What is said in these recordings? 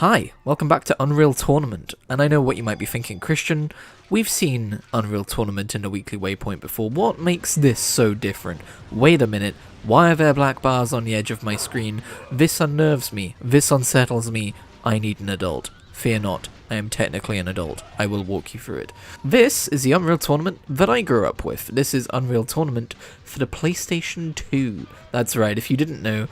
Hi, welcome back to Unreal Tournament, and I know what you might be thinking, Christian, we've seen Unreal Tournament in the weekly waypoint before, what makes this so different? Wait a minute, why are there black bars on the edge of my screen? This unnerves me, this unsettles me, I need an adult. Fear not, I am technically an adult. I will walk you through it. This is the Unreal Tournament that I grew up with. This is Unreal Tournament for the PlayStation 2. That's right, if you didn't know,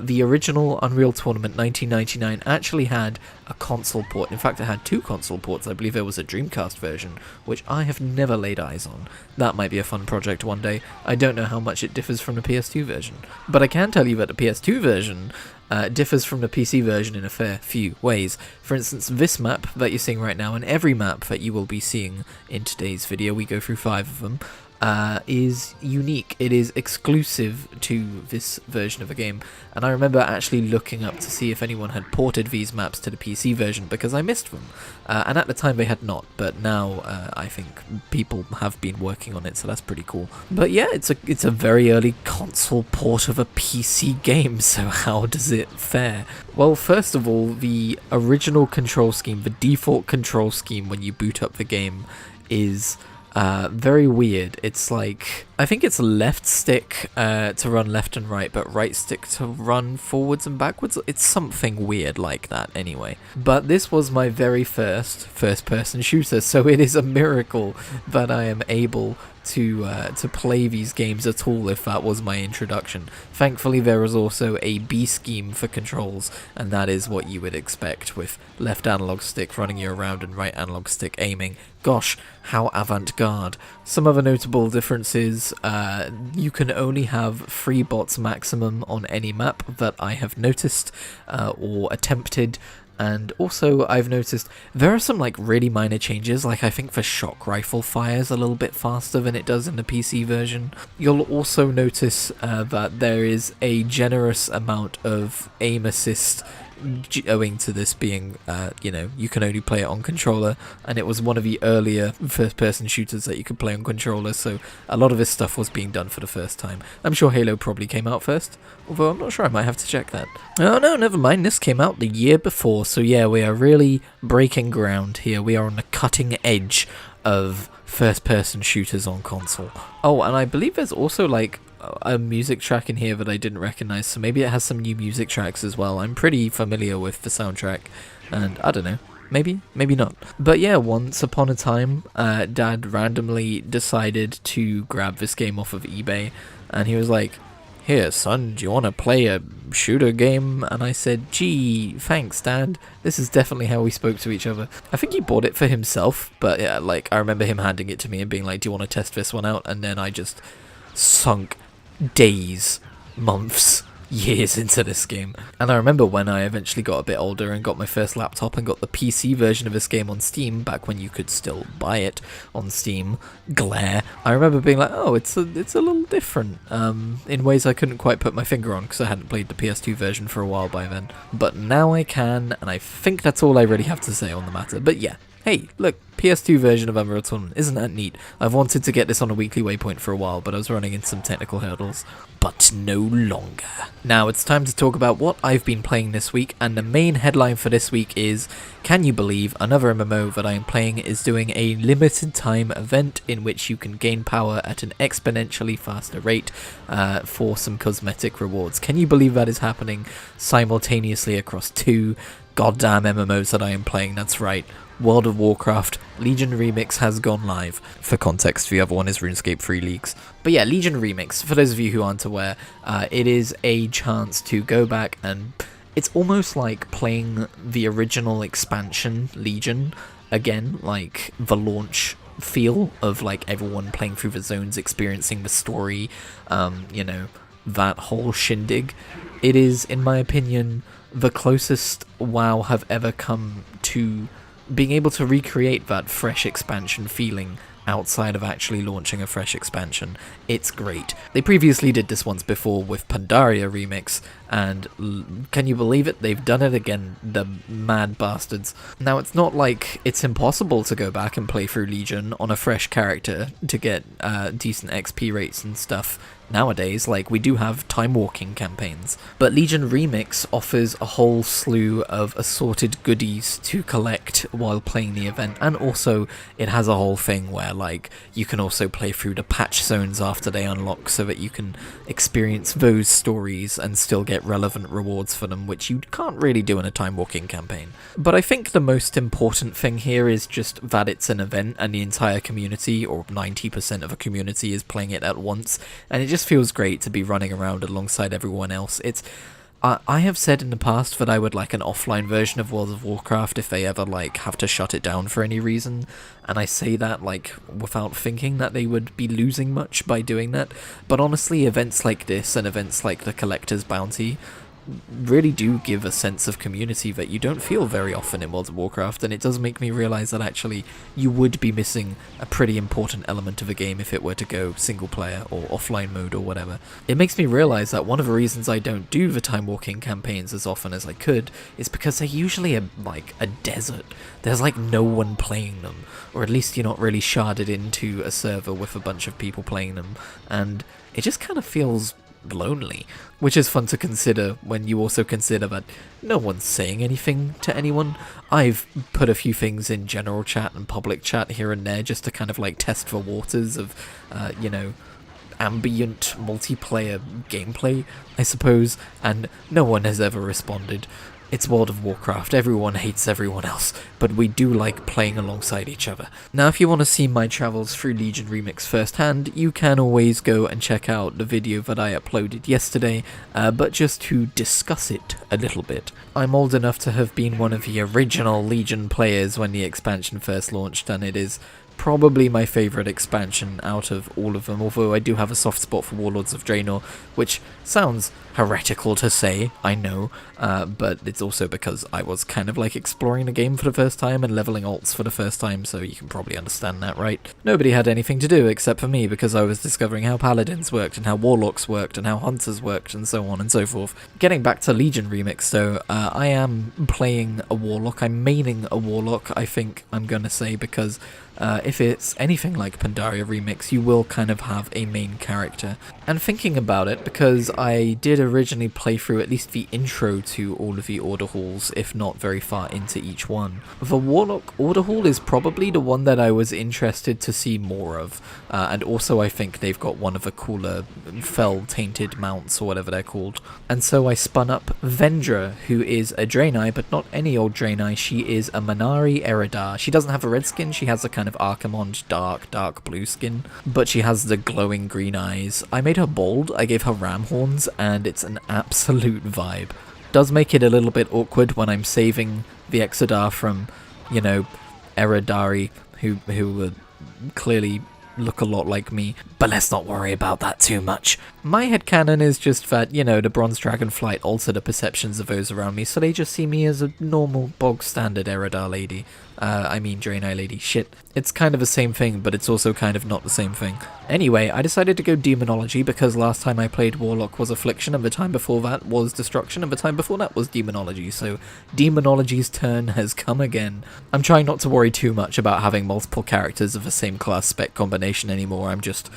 the original Unreal Tournament 1999 actually had a console port. In fact, it had two console ports. I believe there was a Dreamcast version, which I have never laid eyes on. That might be a fun project one day. I don't know how much it differs from the PS2 version. But I can tell you that the PS2 version differs from the PC version in a fair few ways. For instance, this map that you're seeing right now, and every map that you will be seeing in today's video, we go through 5 of them, is unique. It is exclusive to this version of the game, and I remember actually looking up to see if anyone had ported these maps to the PC version because I missed them, and at the time they had not, but now I think people have been working on it, so that's pretty cool. But yeah, it's a very early console port of a PC game, so how does it fare? Well, first of all, the original control scheme, the default control scheme when you boot up the game is very weird. It's like, I think it's left stick to run left and right, but right stick to run forwards and backwards. It's something weird like that anyway. But this was my very first-person shooter, so it is a miracle that I am able to play these games at all if that was my introduction. Thankfully there was also a B scheme for controls, and that is what you would expect with left analog stick running you around and right analog stick aiming. Gosh, how avant-garde. Some other notable differences, you can only have 3 bots maximum on any map that I have noticed or attempted. And also, I've noticed there are some like really minor changes, like I think the shock rifle fires a little bit faster than it does in the PC version. You'll also notice that there is a generous amount of aim assist owing to this being, you can only play it on controller, and it was one of the earlier first-person shooters that you could play on controller, so a lot of this stuff was being done for the first time. I'm sure Halo probably came out first, although I'm not sure, I might have to check that. Oh no, never mind, this came out the year before, so yeah, we are really breaking ground here. We are on the cutting edge of first-person shooters on console. Oh, and I believe there's also like a music track in here that I didn't recognize, so maybe it has some new music tracks as well. I'm pretty familiar with the soundtrack, and I don't know, maybe not. But yeah, once upon a time, Dad randomly decided to grab this game off of eBay, and he was like, "Here, son, do you want to play a shooter game?" And I said, "Gee, thanks, Dad." This is definitely how we spoke to each other. I think he bought it for himself, but yeah, like, I remember him handing it to me and being like, "Do you want to test this one out?" And then I just sunk days, months, years into this game. And I remember when I eventually got a bit older and got my first laptop and got the PC version of this game on Steam, back when you could still buy it on Steam, Glare, I remember being like, oh, it's a little different, in ways I couldn't quite put my finger on because I hadn't played the PS2 version for a while by then. But now I can, and I think that's all I really have to say on the matter. But yeah, hey, look, PS2 version of Unreal Tournament, isn't that neat? I've wanted to get this on a weekly waypoint for a while, but I was running into some technical hurdles. But no longer. Now it's time to talk about what I've been playing this week, and the main headline for this week is, can you believe another MMO that I am playing is doing a limited time event in which you can gain power at an exponentially faster rate for some cosmetic rewards. Can you believe that is happening simultaneously across 2 goddamn MMOs that I am playing? That's right. World of Warcraft Legion Remix has gone live. For context, the other one is RuneScape Free Leagues. But yeah, Legion Remix, for those of you who aren't aware, it is a chance to go back and it's almost like playing the original expansion, Legion, again, like the launch feel of like everyone playing through the zones, experiencing the story, that whole shindig. It is, in my opinion, the closest WoW have ever come to being able to recreate that fresh expansion feeling outside of actually launching a fresh expansion. It's great. They previously did this once before with Pandaria Remix, and can you believe it? They've done it again, the mad bastards. Now, it's not like it's impossible to go back and play through Legion on a fresh character to get decent XP rates and stuff. Nowadays, like, we do have time walking campaigns, but Legion Remix offers a whole slew of assorted goodies to collect while playing the event, and also it has a whole thing where, like, you can also play through the patch zones after they unlock so that you can experience those stories and still get relevant rewards for them, which you can't really do in a time walking campaign. But I think the most important thing here is just that it's an event and the entire community, or 90% of a community, is playing it at once, and it just feels great to be running around alongside everyone else. I have said in the past that I would like an offline version of World of Warcraft if they ever, like, have to shut it down for any reason, and I say that, like, without thinking that they would be losing much by doing that, but honestly, events like this and events like the Collector's Bounty really do give a sense of community that you don't feel very often in World of Warcraft, and it does make me realise that actually you would be missing a pretty important element of a game if it were to go single player or offline mode or whatever. It makes me realise that one of the reasons I don't do the time walking campaigns as often as I could is because they're usually like a desert. There's like no one playing them, or at least you're not really sharded into a server with a bunch of people playing them, and it just kind of feels lonely, which is fun to consider when you also consider that no one's saying anything to anyone. I've put a few things in general chat and public chat here and there just to kind of like test the waters of, you know, ambient multiplayer gameplay, I suppose, and no one has ever responded. It's World of Warcraft, everyone hates everyone else, but we do like playing alongside each other. Now, if you want to see my travels through Legion Remix firsthand, you can always go and check out the video that I uploaded yesterday, but just to discuss it a little bit. I'm old enough to have been one of the original Legion players when the expansion first launched, and it is probably my favourite expansion out of all of them, although I do have a soft spot for Warlords of Draenor, which sounds heretical to say, I know, but it's also because I was kind of like exploring the game for the first time and leveling alts for the first time, so you can probably understand that, right? Nobody had anything to do except for me, because I was discovering how paladins worked and how warlocks worked and how hunters worked and so on and so forth. Getting back to Legion Remix though, I am playing a warlock, I'm maining a warlock, I think I'm gonna say, because if it's anything like Pandaria Remix, you will kind of have a main character. And thinking about it, because I did originally play through at least the intro to all of the Order Halls, if not very far into each one, the Warlock Order Hall is probably the one that I was interested to see more of, and also I think they've got one of the cooler fell-tainted mounts, or whatever they're called. And so I spun up Vendra, who is a Draenei, but not any old Draenei, she is a Manari Eridar. She doesn't have a red skin, she has a kind of Archimonde dark blue skin, but she has the glowing green eyes. I made her bald, I gave her ram horns, and it's an absolute vibe. Does make it a little bit awkward when I'm saving the Exodar from, you know, Eridari, who clearly look a lot like me, but let's not worry about that too much. My headcanon is just that, you know, the Bronze Dragonflight alter the perceptions of those around me, so they just see me as a normal, bog-standard Eridar lady. I mean Draenei lady, shit. It's kind of the same thing, but it's also kind of not the same thing. Anyway, I decided to go Demonology because last time I played Warlock was Affliction, and the time before that was Destruction, and the time before that was Demonology, so Demonology's turn has come again. I'm trying not to worry too much about having multiple characters of the same class spec combination anymore. I'm just,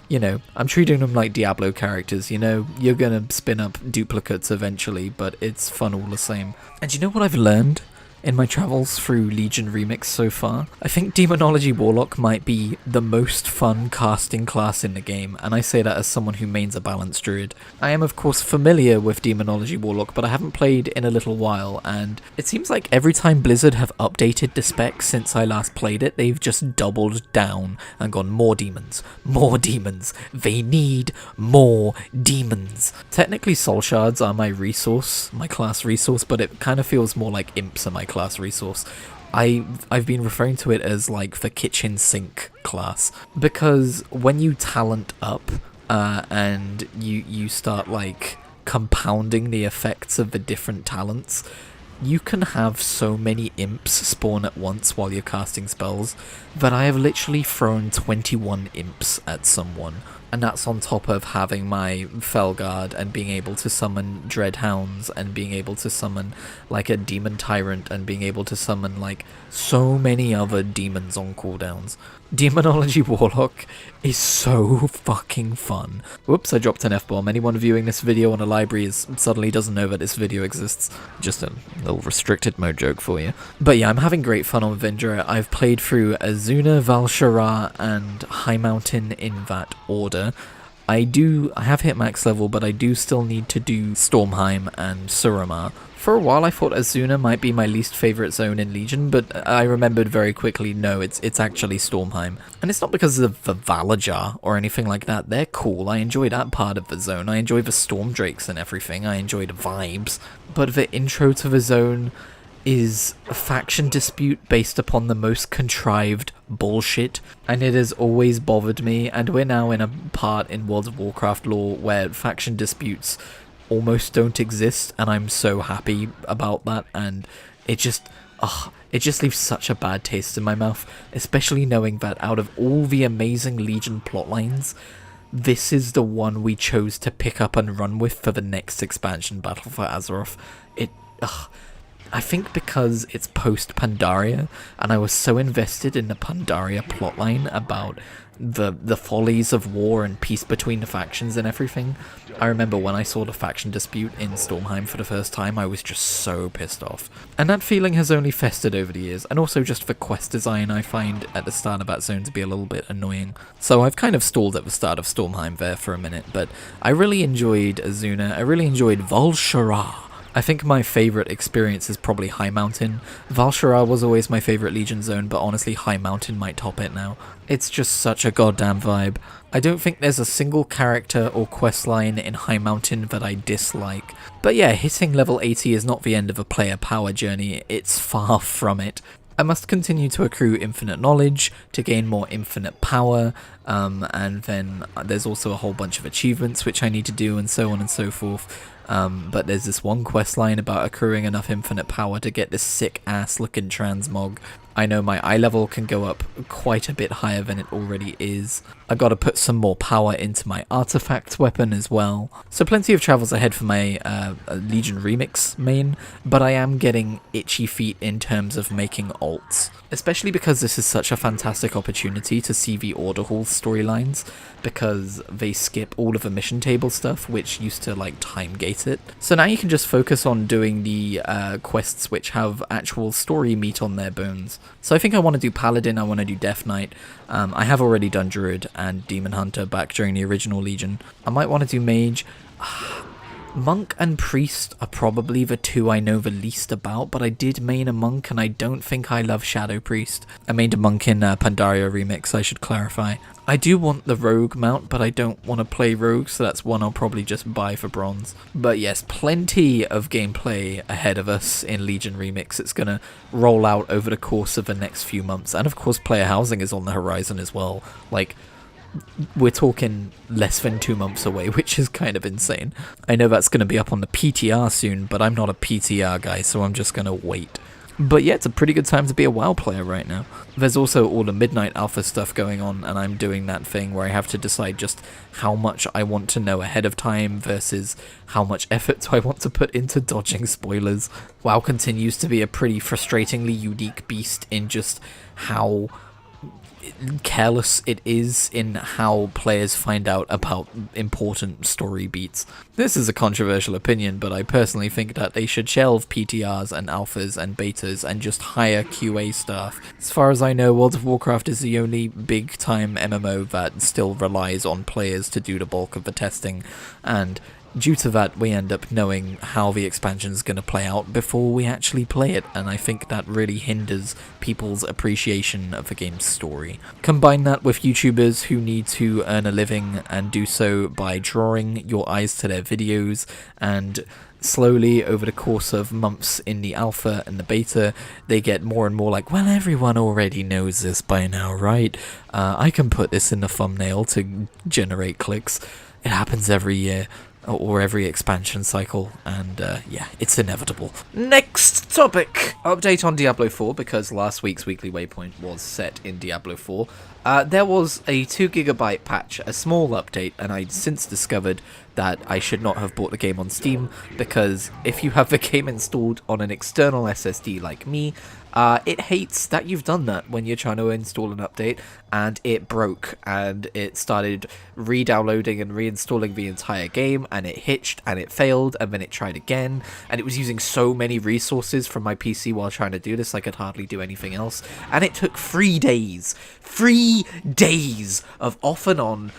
you know, I'm treating them like Diablo characters, you know, you're gonna spin up duplicates eventually, but it's fun all the same. And you know what I've learned in my travels through Legion Remix so far? I think Demonology Warlock might be the most fun casting class in the game, and I say that as someone who mains a balanced druid. I am of course familiar with Demonology Warlock, but I haven't played in a little while, and it seems like every time Blizzard have updated the specs since I last played it, they've just doubled down and gone more demons, they need more demons. Technically soul shards are my resource, my class resource, but it kind of feels more like imps are my class resource. I've been referring to it as like the kitchen sink class, because when you talent up and you start like compounding the effects of the different talents, you can have so many imps spawn at once while you're casting spells that I have literally thrown 21 imps at someone And that's on top of having my Felguard and being able to summon Dreadhounds and being able to summon like a Demon Tyrant and being able to summon like so many other demons on cooldowns. Demonology Warlock is so fucking fun. Whoops, I dropped an F-bomb. Anyone viewing this video on a library suddenly doesn't know that this video exists. Just a little restricted mode joke for you. But yeah, I'm having great fun on Vindra. I've played through Azuna, Val'sharah, and High Mountain in that order. I have hit max level, but I do still need to do Stormheim and Suramar. For a while I thought Azuna might be my least favourite zone in Legion, but I remembered very quickly, no, it's actually Stormheim. And it's not because of the Valajar or anything like that, they're cool, I enjoy that part of the zone, I enjoy the Storm Drakes and everything, I enjoy the vibes. But the intro to the zone is a faction dispute based upon the most contrived bullshit, and it has always bothered me, and we're now in a part in World of Warcraft lore where faction disputes almost don't exist, and I'm so happy about that, and it just leaves such a bad taste in my mouth, especially knowing that out of all the amazing Legion plotlines, this is the one we chose to pick up and run with for the next expansion, Battle for Azeroth. I think because it's post-Pandaria, and I was so invested in the Pandaria plotline about the follies of war and peace between the factions and everything. I remember when I saw the faction dispute in Stormheim for the first time, I was just so pissed off. And that feeling has only festered over the years, and also just the quest design I find at the start of that zone to be a little bit annoying. So I've kind of stalled at the start of Stormheim there for a minute, but I really enjoyed Azuna, I really enjoyed Val'sharah. I think my favourite experience is probably High Mountain. Val'sharah was always my favourite Legion zone, but honestly High Mountain might top it now. It's just such a goddamn vibe. I don't think there's a single character or questline in High Mountain that I dislike. But yeah, hitting level 80 is not the end of a player power journey, it's far from it. I must continue to accrue infinite knowledge to gain more infinite power, and then there's also a whole bunch of achievements which I need to do and so on and so forth. But there's this one quest line about accruing enough infinite power to get this sick ass looking transmog. I know my eye level can go up quite a bit higher than it already is. I gotta put some more power into my artifacts weapon as well. So plenty of travels ahead for my Legion Remix main, but I am getting itchy feet in terms of making alts. Especially because this is such a fantastic opportunity to see the Order Hall storylines, because they skip all of the mission table stuff, which used to like time gate it. So now you can just focus on doing the quests which have actual story meat on their bones. So I think I want to do Paladin, I want to do Death Knight. I have already done Druid and Demon Hunter back during the original Legion. I might want to do Mage. Monk and Priest are probably the two I know the least about, but I did main a Monk and I don't think I love Shadow Priest. I mained a Monk in Pandaria Remix, I should clarify. I do want the Rogue mount, but I don't want to play Rogue, so that's one I'll probably just buy for bronze. But yes, plenty of gameplay ahead of us in Legion Remix. It's going to roll out over the course of the next few months, and of course player housing is on the horizon as well. Like, we're talking less than 2 months away, which is kind of insane. I know that's going to be up on the PTR soon, but I'm not a PTR guy, so I'm just going to wait. But yeah, it's a pretty good time to be a WoW player right now. There's also all the Midnight Alpha stuff going on, and I'm doing that thing where I have to decide just how much I want to know ahead of time versus how much effort do I want to put into dodging spoilers. WoW continues to be a pretty frustratingly unique beast in just how careless it is in how players find out about important story beats. This is a controversial opinion, but I personally think that they should shelve PTRs and alphas and betas and just hire QA staff. As far as I know, World of Warcraft is the only big time MMO that still relies on players to do the bulk of the testing, and due to that, we end up knowing how the expansion is going to play out before we actually play it, and I think that really hinders people's appreciation of the game's story. Combine that with YouTubers who need to earn a living and do so by drawing your eyes to their videos, and slowly over the course of months in the alpha and the beta, they get more and more like, well, everyone already knows this by now, right? I can put this in the thumbnail to generate clicks. It happens every year. or every expansion cycle, and yeah, it's inevitable. Next topic! Update on Diablo 4, because last week's weekly waypoint was set in Diablo 4. There was a 2GB patch, a small update, and I'd since discovered that I should not have bought the game on Steam, because if you have the game installed on an external SSD like me, it hates that you've done that when you're trying to install an update, and it broke, and it started re-downloading and reinstalling the entire game, and it hitched, and it failed, and then it tried again, and it was using so many resources from my PC while trying to do this, I could hardly do anything else, and it took 3 days. 3 days of off and on,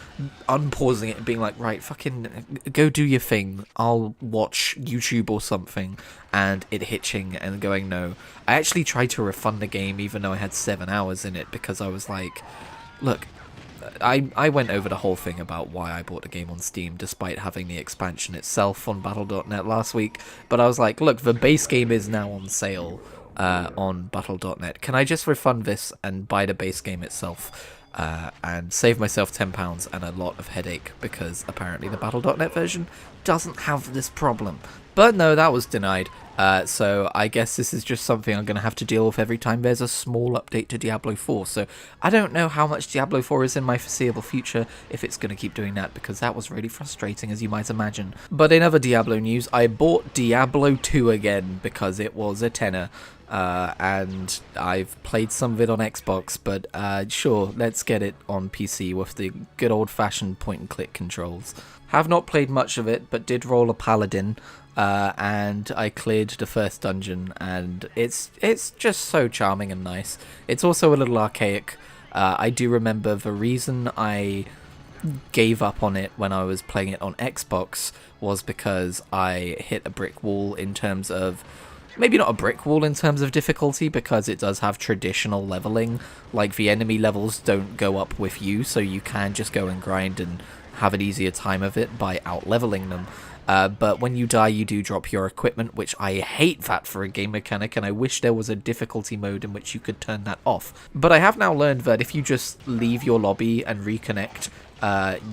unpausing it and being like, right, fucking go do your thing, I'll watch YouTube or something, and it hitching and going no. I actually tried to refund the game even though I had 7 hours in it, because I was like, look, I went over the whole thing about why I bought the game on Steam despite having the expansion itself on Battle.net last week, but I was like, look, the base game is now on sale on Battle.net. Can I just refund this and buy the base game itself? And save myself £10 and a lot of headache, because apparently the Battle.net version doesn't have this problem. But no, that was denied. So I guess this is just something I'm going to have to deal with every time there's a small update to Diablo 4. So I don't know how much Diablo 4 is in my foreseeable future, if it's going to keep doing that, because that was really frustrating, as you might imagine. But in other Diablo news, I bought Diablo 2 again because it was a tenner. And I've played some of it on Xbox, but sure, let's get it on PC with the good old-fashioned point-and-click controls. Have not played much of it, but did roll a paladin, and I cleared the first dungeon, and it's just so charming and nice. It's also a little archaic. I do remember the reason I gave up on it when I was playing it on Xbox was because I hit a brick wall in terms of... Maybe not a brick wall in terms of difficulty, because it does have traditional leveling. Like, the enemy levels don't go up with you, so you can just go and grind and have an easier time of it by out-leveling them. But when you die, you do drop your equipment, which I hate that for a game mechanic, and I wish there was a difficulty mode in which you could turn that off. But I have now learned that if you just leave your lobby and reconnect,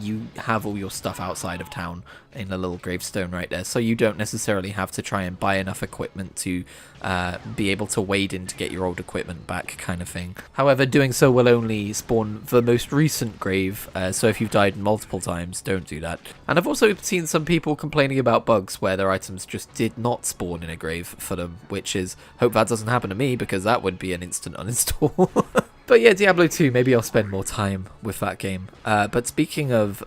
you have all your stuff outside of town in a little gravestone right there, so you don't necessarily have to try and buy enough equipment to be able to wade in to get your old equipment back, kind of thing. However, doing so will only spawn the most recent grave, so if you've died multiple times, don't do that. And I've also seen some people complaining about bugs where their items just did not spawn in a grave for them, which is, hope that doesn't happen to me, because that would be an instant uninstall. But yeah, Diablo 2, maybe I'll spend more time with that game. But speaking of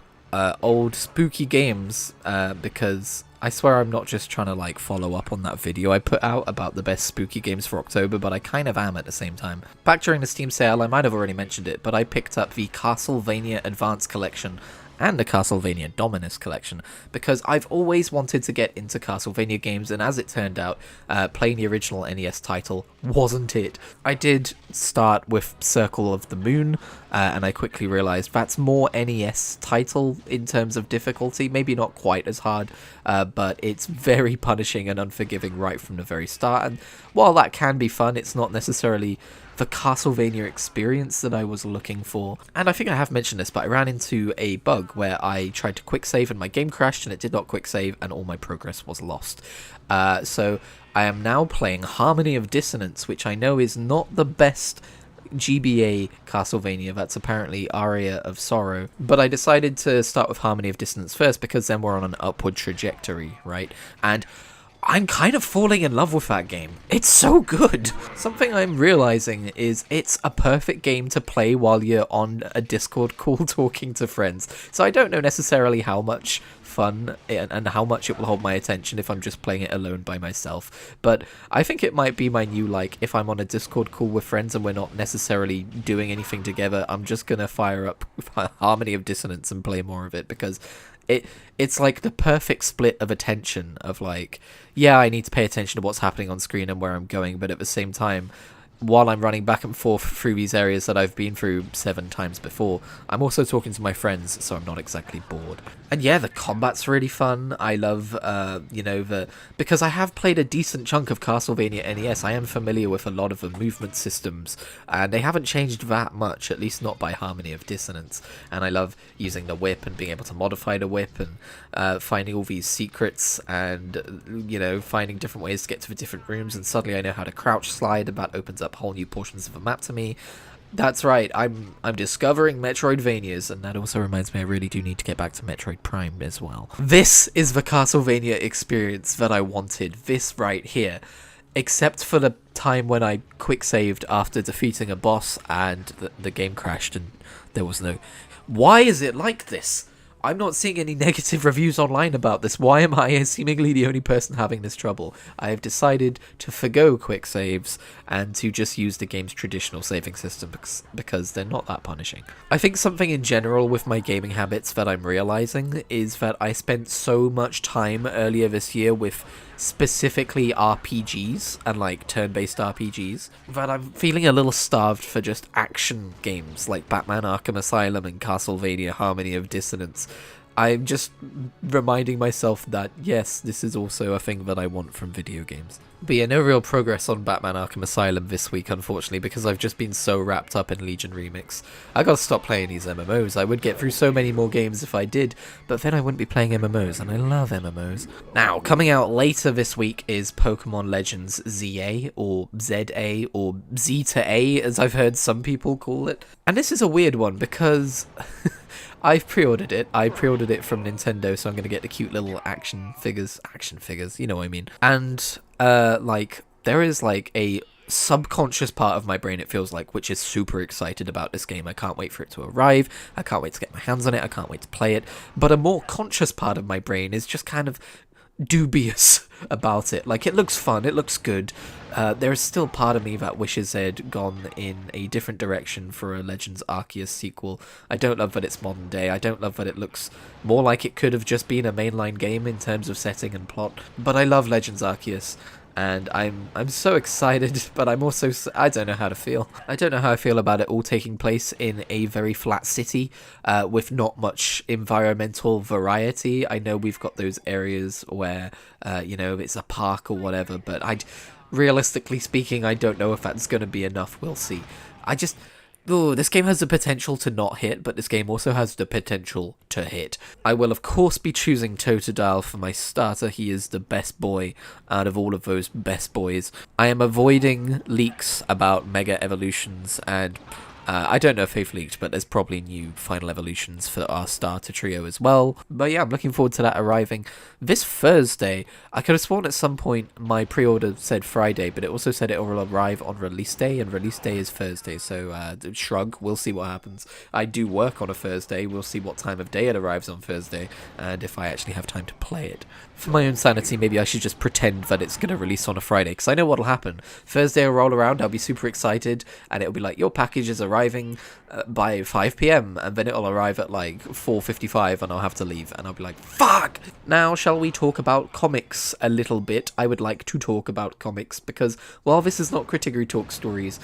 old spooky games, because I swear I'm not just trying to like follow up on that video I put out about the best spooky games for October, but I kind of am at the same time. Back during the Steam sale, I might have already mentioned it, but I picked up the Castlevania Advanced Collection and the Castlevania Dominus Collection, because I've always wanted to get into Castlevania games, and as it turned out, playing the original NES title wasn't it. I did start with Circle of the Moon, and I quickly realised that's more NES title in terms of difficulty, maybe not quite as hard, but it's very punishing and unforgiving right from the very start, and while that can be fun, it's not necessarily the Castlevania experience that I was looking for. And I think I have mentioned this, but I ran into a bug where I tried to quick save and my game crashed and it did not quick save and all my progress was lost. So I am now playing Harmony of Dissonance, which I know is not the best GBA Castlevania, that's apparently Aria of Sorrow, but I decided to start with Harmony of Dissonance first because then we're on an upward trajectory, right? And I'm kind of falling in love with that game. It's so good. Something I'm realizing is it's a perfect game to play while you're on a Discord call talking to friends. So I don't know necessarily how much fun and how much it will hold my attention if I'm just playing it alone by myself. But I think it might be my new, like, if I'm on a Discord call with friends and we're not necessarily doing anything together, I'm just gonna fire up Harmony of Dissonance and play more of it, because it's like the perfect split of attention of like, yeah, I need to pay attention to what's happening on screen and where I'm going, but at the same time, while I'm running back and forth through these areas that I've been through 7 times before, I'm also talking to my friends, so I'm not exactly bored. And yeah, the combat's really fun. I love, because I have played a decent chunk of Castlevania NES, I am familiar with a lot of the movement systems, and they haven't changed that much, at least not by Harmony of Dissonance. And I love using the whip and being able to modify the whip and finding all these secrets and, finding different ways to get to the different rooms, and suddenly I know how to crouch slide, and that opens up whole new portions of the map to me. That's right, I'm discovering Metroidvanias, and that also reminds me I really do need to get back to Metroid Prime as well. This is the Castlevania experience that I wanted, this right here. Except for the time when I quick saved after defeating a boss and the game crashed and there was no... Why is it like this? I'm not seeing any negative reviews online about this. Why am I seemingly the only person having this trouble? I have decided to forgo quick saves and to just use the game's traditional saving system because they're not that punishing. I think something in general with my gaming habits that I'm realizing is that I spent so much time earlier this year with specifically RPGs and like turn-based RPGs that I'm feeling a little starved for just action games like Batman Arkham Asylum and Castlevania Harmony of Dissonance. I'm just reminding myself that yes, this is also a thing that I want from video games. But yeah, no real progress on Batman Arkham Asylum this week, unfortunately, because I've just been so wrapped up in Legion Remix. I gotta stop playing these MMOs. I would get through so many more games if I did, but then I wouldn't be playing MMOs, and I love MMOs. Now, coming out later this week is Pokemon Legends ZA, or ZA, or Z to A, as I've heard some people call it. And this is a weird one, because... I've pre-ordered it. I pre-ordered it from Nintendo, so I'm going to get the cute little action figures, you know what I mean. And, there is, a subconscious part of my brain, it feels like, which is super excited about this game. I can't wait for it to arrive. I can't wait to get my hands on it. I can't wait to play it. But a more conscious part of my brain is just kind of dubious about it. Like, it looks fun. It looks good. There is still part of me that wishes they'd gone in a different direction for a Legends Arceus sequel. I don't love that it's modern day. I don't love that it looks more like it could have just been a mainline game in terms of setting and plot. But I love Legends Arceus. And I'm so excited, but I'm also... I don't know how to feel. I don't know how I feel about it all taking place in a very flat city with not much environmental variety. I know we've got those areas where, it's a park or whatever, but realistically speaking, I don't know if that's going to be enough. We'll see. This game has the potential to not hit, but this game also has the potential to hit. I will, of course, be choosing Totodile for my starter. He is the best boy out of all of those best boys. I am avoiding leaks about Mega Evolutions, and I don't know if they've leaked, but there's probably new Final Evolutions for our starter trio as well. But yeah, I'm looking forward to that arriving this Thursday. I could have sworn at some point my pre-order said Friday, but it also said it will arrive on release day, and release day is Thursday, so shrug, we'll see what happens. I do work on a Thursday, we'll see what time of day it arrives on Thursday, and if I actually have time to play it. For my own sanity, maybe I should just pretend that it's going to release on a Friday, because I know what'll happen. Thursday will roll around, I'll be super excited, and it'll be like, your package is arriving by 5 PM, and then it'll arrive at like 4:55, and I'll have to leave, and I'll be like, fuck! Now, shall we talk about comics a little bit? I would like to talk about comics, because while this is not Kritigri Talk Stories,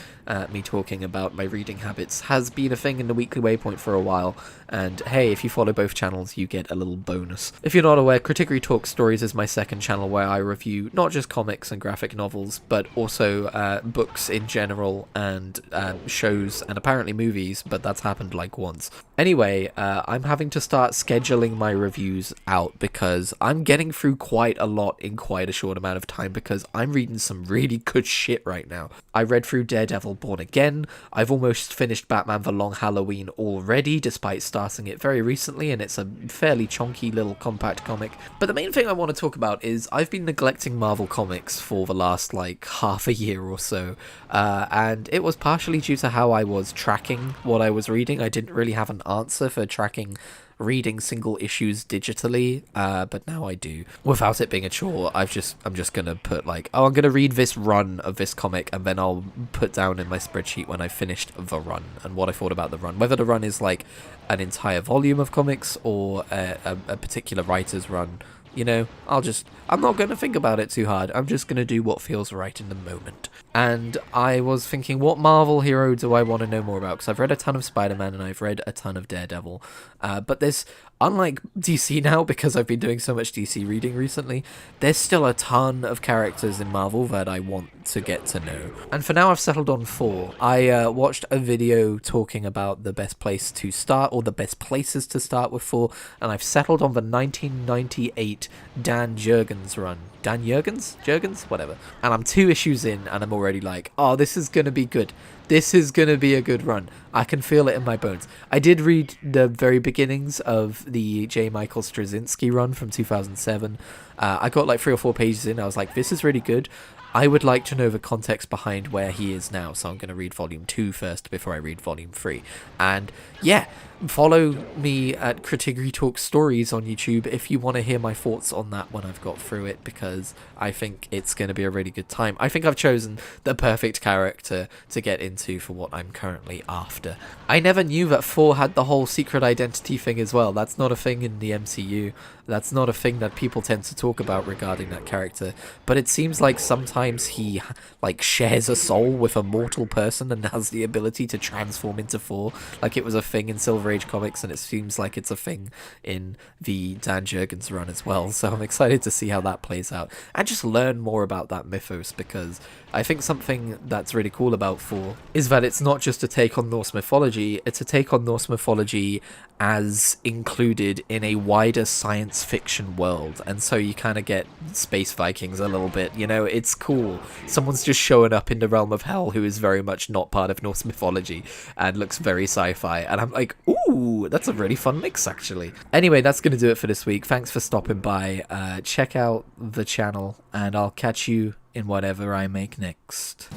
me talking about my reading habits has been a thing in the Weekly Waypoint for a while, and hey, if you follow both channels, you get a little bonus. If you're not aware, Kritigri Talk Stories is my second channel where I review not just comics and graphic novels, but also books in general, and shows, and apparently movies, but that's happened like once. Anyway, I'm having to start scheduling my reviews out because I'm getting through quite a lot in quite a short amount of time because I'm reading some really good shit right now. I read through Daredevil Born Again. I've almost finished Batman The Long Halloween already, despite starting it very recently, and it's a fairly chonky little compact comic. But the main thing I want to talk about is I've been neglecting Marvel Comics for the last like half a year or so, and it was partially due to how I was tracking what I was reading. I didn't really have an answer for tracking reading single issues digitally, but now I do. Without it being a chore, I'm just gonna put like, oh, I'm gonna read this run of this comic, and then I'll put down in my spreadsheet when I finished the run and what I thought about the run. Whether the run is like an entire volume of comics or a particular writer's run, You know, I'm not going to think about it too hard. I'm just going to do what feels right in the moment. And I was thinking, what Marvel hero do I want to know more about? Because I've read a ton of Spider-Man and I've read a ton of Daredevil. But there's, unlike DC now, because I've been doing so much DC reading recently, there's still a ton of characters in Marvel that I want to get to know. And for now, I've settled on 4. I watched a video talking about the best place to start, or the best places to start with 4, and I've settled on the 1998 Dan Jurgens run. Dan Jurgens? Jurgens? Whatever. And I'm 2 issues in, and I'm already like, oh, this is going to be good. This is going to be a good run. I can feel it in my bones. I did read the very beginnings of the J. Michael Straczynski run from 2007. I got like 3 or 4 pages in. I was like, this is really good. I would like to know the context behind where he is now, so I'm going to read Volume 2 first before I read Volume 3. And yeah, follow me at Kritigri Talk Stories on YouTube if you want to hear my thoughts on that when I've got through it, because I think it's going to be a really good time. I think I've chosen the perfect character to get into for what I'm currently after. I never knew that Thor had the whole secret identity thing as well. That's not a thing in the MCU. That's not a thing that people tend to talk about regarding that character. But it seems like sometimes he like shares a soul with a mortal person and has the ability to transform into Thor. Like it was a thing in Silver Age comics, and it seems like it's a thing in the Dan Jurgens run as well. So I'm excited to see how that plays out and just learn more about that mythos, because I think something that's really cool about Thor is that it's not just a take on Norse mythology, it's a take on Norse mythology as included in a wider science fiction world. And so you kind of get space Vikings a little bit, you know, it's cool. Someone's just showing up in the realm of hell who is very much not part of Norse mythology and looks very sci-fi. And I'm like, ooh, that's a really fun mix, actually. Anyway, that's going to do it for this week. Thanks for stopping by. Check out the channel, and I'll catch you in whatever I make next.